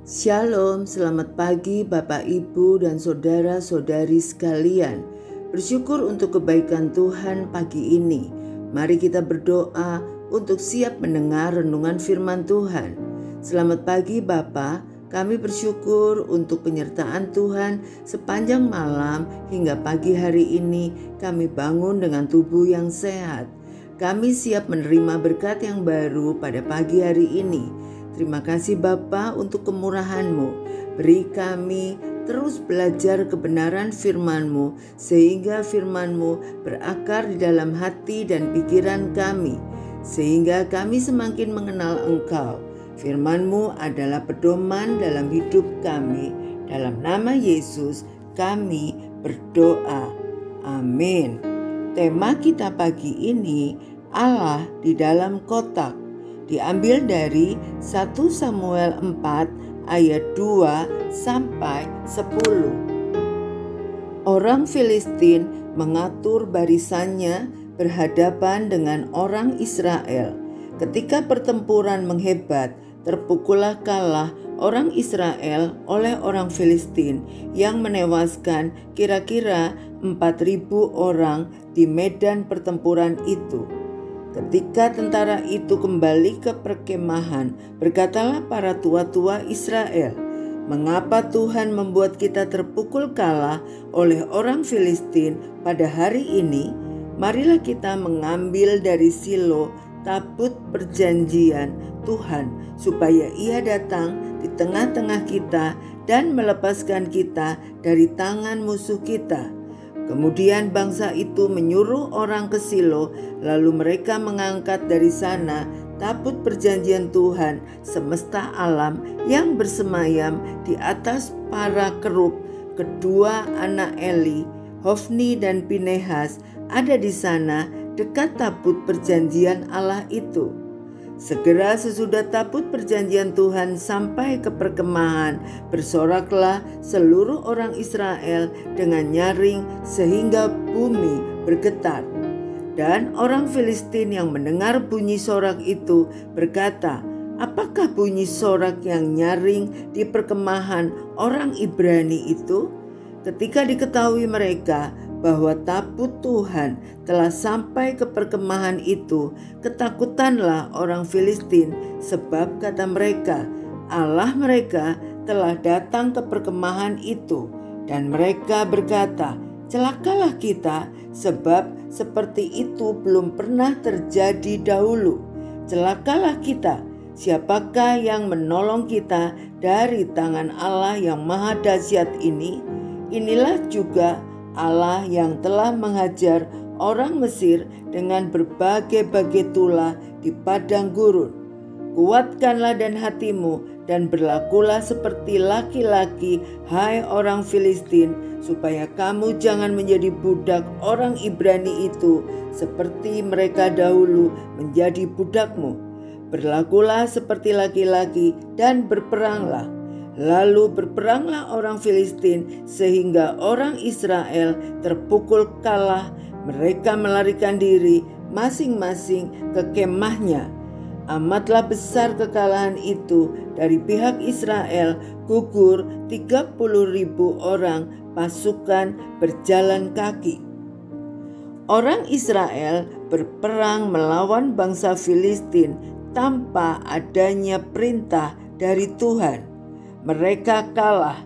Shalom, selamat pagi Bapak Ibu dan saudara-saudari sekalian. Bersyukur untuk kebaikan Tuhan pagi ini. Mari kita berdoa untuk siap mendengar renungan firman Tuhan. Selamat pagi Bapak, kami bersyukur untuk penyertaan Tuhan sepanjang malam hingga pagi hari ini kami bangun dengan tubuh yang sehat. Kami siap menerima berkat yang baru pada pagi hari ini. Terima kasih Bapa untuk kemurahan-Mu. Beri kami terus belajar kebenaran firman-Mu, sehingga firman-Mu berakar di dalam hati dan pikiran kami, sehingga kami semakin mengenal Engkau. Firman-Mu adalah pedoman dalam hidup kami. Dalam nama Yesus kami berdoa. Amin. Tema kita pagi ini, Allah di dalam kotak. Diambil dari 1 Samuel 4 ayat 2 sampai 10. Orang Filistin mengatur barisannya berhadapan dengan orang Israel. Ketika pertempuran menghebat, terpukullah kalah orang Israel oleh orang Filistin yang menewaskan kira-kira 4.000 orang di medan pertempuran itu. Ketika tentara itu kembali ke perkemahan, berkatalah para tua-tua Israel, "Mengapa Tuhan membuat kita terpukul kalah oleh orang Filistin pada hari ini? Marilah kita mengambil dari Silo tabut perjanjian Tuhan, supaya Ia datang di tengah-tengah kita dan melepaskan kita dari tangan musuh kita." Kemudian bangsa itu menyuruh orang ke Silo, lalu mereka mengangkat dari sana tabut perjanjian Tuhan semesta alam yang bersemayam di atas para kerub. Kedua anak Eli, Hofni dan Pinehas, ada di sana dekat tabut perjanjian Allah itu. Segera sesudah tabut perjanjian Tuhan sampai ke perkemahan, bersoraklah seluruh orang Israel dengan nyaring sehingga bumi bergetar. Dan orang Filistin yang mendengar bunyi sorak itu berkata, "Apakah bunyi sorak yang nyaring di perkemahan orang Ibrani itu?" Ketika diketahui mereka bahwa tabut Tuhan telah sampai ke perkemahan itu, ketakutanlah orang Filistin, sebab kata mereka, Allah mereka telah datang ke perkemahan itu. Dan mereka berkata, "Celakalah kita, sebab seperti itu belum pernah terjadi dahulu. Celakalah kita, siapakah yang menolong kita dari tangan Allah yang maha dahsyat ini? Inilah juga Allah yang telah menghajar orang Mesir dengan berbagai-bagai tulah di padang gurun. Kuatkanlah dan hatimu dan berlakulah seperti laki-laki, hai orang Filistin, supaya kamu jangan menjadi budak orang Ibrani itu seperti mereka dahulu menjadi budakmu. Berlakulah seperti laki-laki dan berperanglah." Lalu berperanglah orang Filistin sehingga orang Israel terpukul kalah. Mereka melarikan diri masing-masing ke kemahnya. Amatlah besar kekalahan itu dari pihak Israel, gugur 30.000 orang pasukan berjalan kaki. Orang Israel berperang melawan bangsa Filistin tanpa adanya perintah dari Tuhan. Mereka kalah.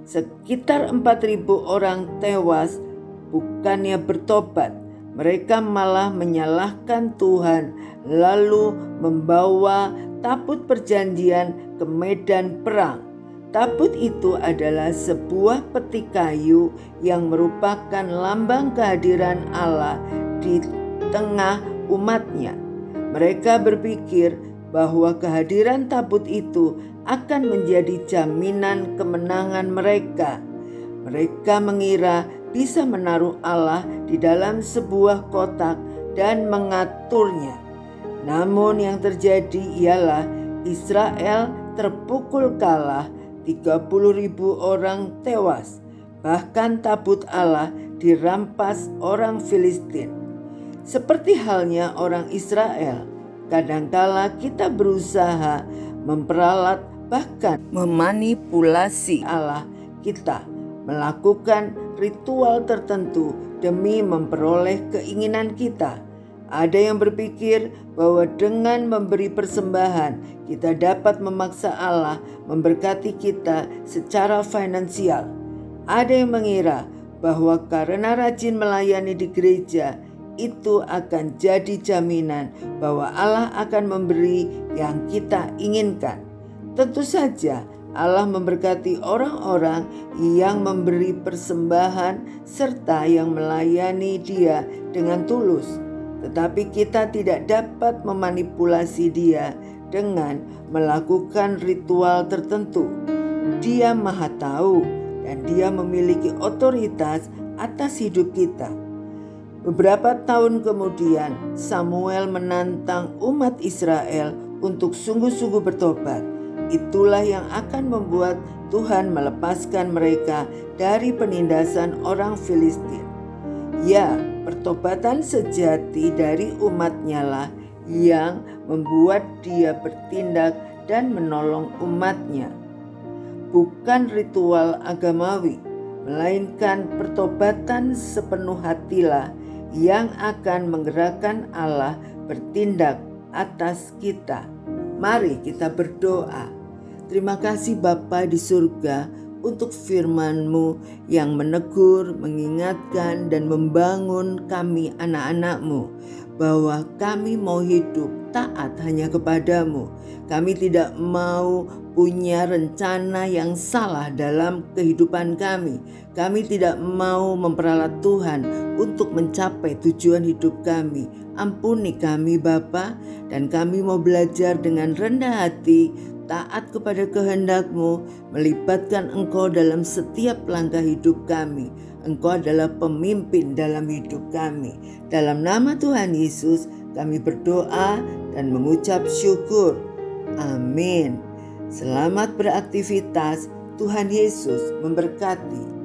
Sekitar 4.000 orang tewas, bukannya bertobat. Mereka malah menyalahkan Tuhan, lalu membawa tabut perjanjian ke medan perang. Tabut itu adalah sebuah peti kayu yang merupakan lambang kehadiran Allah di tengah umatnya. Mereka berpikir bahwa kehadiran tabut itu akan menjadi jaminan kemenangan mereka. Mereka mengira bisa menaruh Allah di dalam sebuah kotak dan mengaturnya. Namun yang terjadi ialah Israel terpukul kalah, 30.000 orang tewas. Bahkan tabut Allah dirampas orang Filistin. Seperti halnya orang Israel, kadangkala kita berusaha memperalat bahkan memanipulasi Allah kita, melakukan ritual tertentu demi memperoleh keinginan kita. Ada yang berpikir bahwa dengan memberi persembahan kita dapat memaksa Allah memberkati kita secara finansial. Ada yang mengira bahwa karena rajin melayani di gereja itu akan jadi jaminan bahwa Allah akan memberi yang kita inginkan. Tentu saja Allah memberkati orang-orang yang memberi persembahan serta yang melayani Dia dengan tulus. Tetapi kita tidak dapat memanipulasi Dia dengan melakukan ritual tertentu. Dia Maha Tahu dan Dia memiliki otoritas atas hidup kita. Beberapa tahun kemudian, Samuel menantang umat Israel untuk sungguh-sungguh bertobat. Itulah yang akan membuat Tuhan melepaskan mereka dari penindasan orang Filistin. Ya, pertobatan sejati dari umatnya lah yang membuat Dia bertindak dan menolong umatnya. Bukan ritual agamawi, melainkan pertobatan sepenuh hatilah yang akan menggerakkan Allah bertindak atas kita. Mari kita berdoa. Terima kasih Bapa di surga untuk firman-Mu yang menegur, mengingatkan, dan membangun kami anak-anak-Mu bahwa kami mau hidup taat hanya kepadamu. Kami tidak mau punya rencana yang salah dalam kehidupan kami. Kami tidak mau memperalat Tuhan untuk mencapai tujuan hidup kami. Ampuni kami Bapa, dan kami mau belajar dengan rendah hati, taat kepada kehendak-Mu, melibatkan Engkau dalam setiap langkah hidup kami. Engkau adalah pemimpin dalam hidup kami. Dalam nama Tuhan Yesus kami berdoa dan mengucap syukur. Amin. Selamat beraktivitas. Tuhan Yesus memberkati.